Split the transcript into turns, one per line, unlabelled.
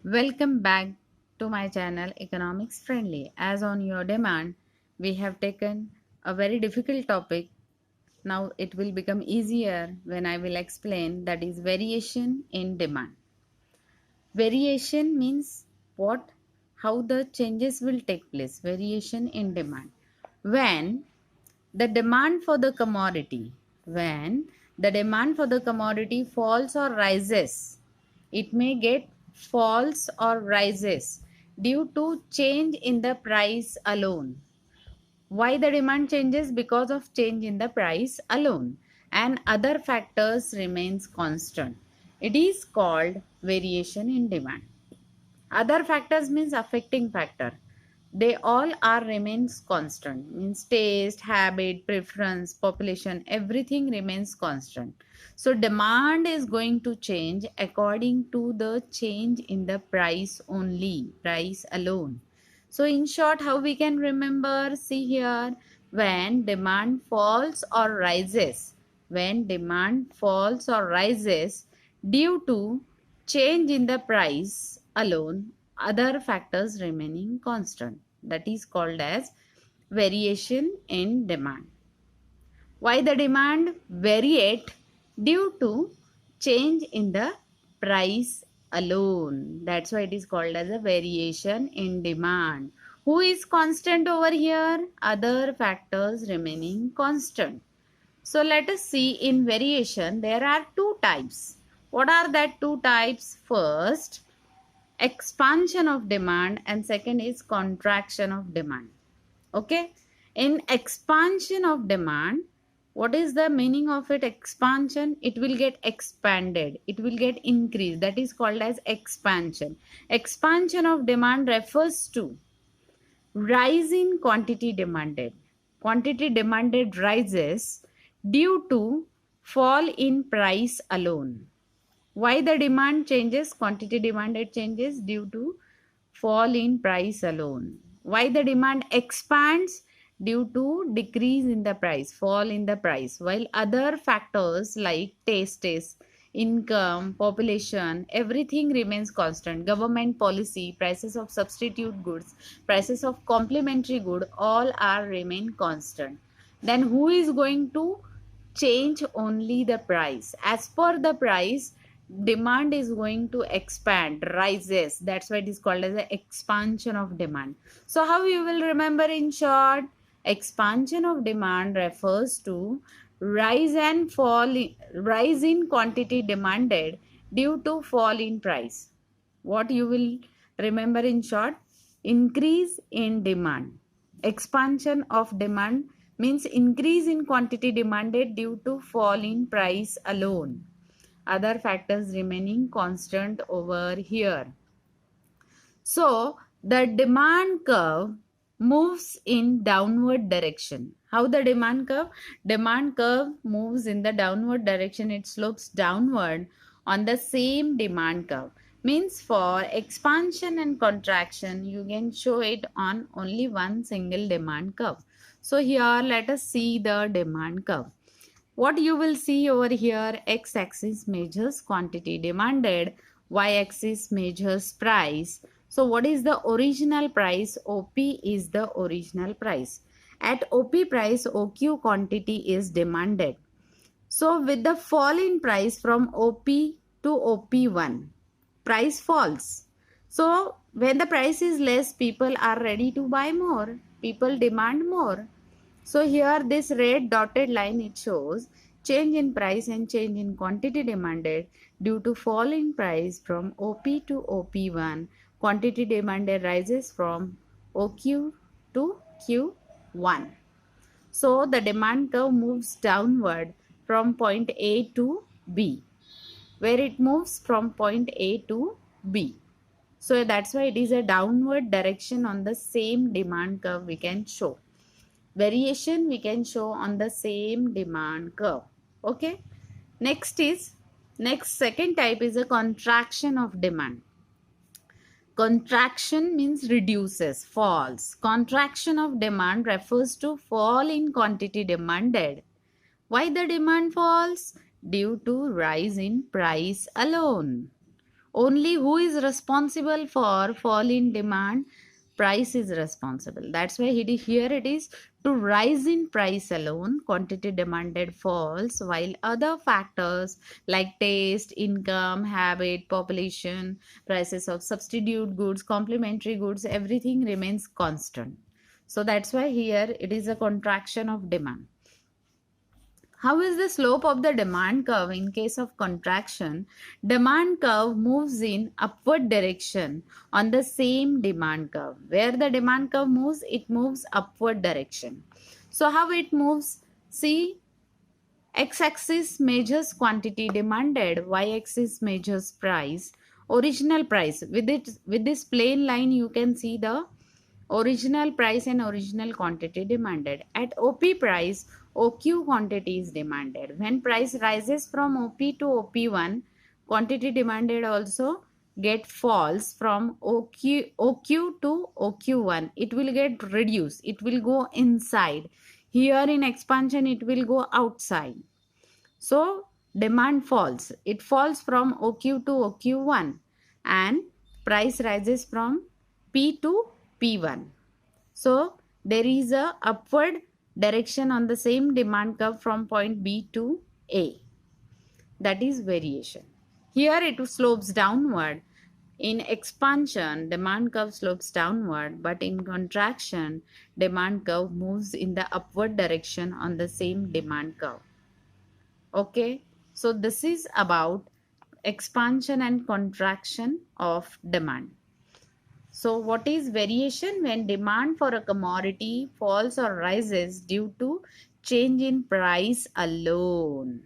Welcome back to my channel Economics Friendly. As on your demand, we have taken a very difficult topic. Now it will become easier when I will explain, that is variation in demand. Variation means what? How the changes will take place. Variation in demand. When the demand for the commodity, when the demand for the commodity falls or rises, it may get falls or rises due to change in the price alone. Why the demand changes? Because of change in the price alone, and other factors remains constant. It is called variation in demand. Other factors means affecting factor. They all are remains constant. Means taste, habit, preference, population, everything remains constant. So demand is going to change according to the change in the price only, price alone. So in short, how we can remember? See here, when demand falls or rises, when demand falls or rises due to change in the price alone, other factors remaining constant. That is called as variation in demand. Why the demand variate? Due to change in the price alone. That's why it is called as a variation in demand. Who is constant over here? Other factors remaining constant. So let us see, in variation there are two types. What are that two types? First, expansion of demand, and second is contraction of demand. Okay, in expansion of demand, what is the meaning of it? Expansion, it will get expanded, it will get increased, that is called as expansion. Expansion of demand refers to rise in quantity demanded. Quantity demanded rises due to fall in price alone. Why the demand changes? Quantity demanded changes due to fall in price alone. Why the demand expands? Due to decrease in the price, fall in the price. While other factors like taste, income, population, everything remains constant. Government policy, prices of substitute goods, prices of complementary good, all are remain constant. Then who is going to change? Only the price. As per the price, demand is going to expand, rises. That's why it is called as the expansion of demand. So how you will remember in short? Expansion of demand refers to rise in quantity demanded due to fall in price. What you will remember in short? Increase in demand. Expansion of demand means increase in quantity demanded due to fall in price alone. Other factors remaining constant over here. So the demand curve moves in downward direction. How the demand curve? Demand curve moves in the downward direction. It slopes downward on the same demand curve. Means for expansion and contraction, you can show it on only one single demand curve. So here let us see the demand curve. What you will see over here, x-axis measures quantity demanded, y-axis measures price. So what is the original price? OP is the original price. At OP price, OQ quantity is demanded. So with the fall in price from OP to OP1, price falls. So when the price is less, people are ready to buy more. People demand more. So here this red dotted line, it shows change in price and change in quantity demanded due to fall in price from OP to OP1. Quantity demanded rises from OQ to Q1. So the demand curve moves downward from point A to B, where it moves from point A to B. So that's why it is a downward direction on the same demand curve we can show. Variation we can show on the same demand curve. Okay. Next second type is a contraction of demand. Contraction means reduces, falls. Contraction of demand refers to fall in quantity demanded. Why the demand falls? Due to rise in price alone. Only who is responsible for fall in demand? Price is responsible. That's why here it is to rise in price alone, quantity demanded falls, while other factors like taste, income, habit, population, prices of substitute goods, complementary goods, everything remains constant. So that's why here it is a contraction of demand. How is the slope of the demand curve in case of contraction? Demand curve moves in upward direction on the same demand curve. Where the demand curve moves, it moves upward direction. So how it moves? See, x-axis measures quantity demanded, y-axis measures price, original price. With this plain line, you can see the original price and original quantity demanded. At OP price, OQ quantity is demanded. When price rises from OP to OP1, quantity demanded also get falls from OQ to OQ1. It will get reduced. It will go inside. Here in expansion, it will go outside. So demand falls. It falls from OQ to OQ1 and price rises from P to P1. So there is a upward direction on the same demand curve from point B to A. That is variation. Here it slopes downward. In expansion, demand curve slopes downward, but in contraction, demand curve moves in the upward direction on the same demand curve. Okay, so this is about expansion and contraction of demand. So what is variation? When demand for a commodity falls or rises due to change in price alone.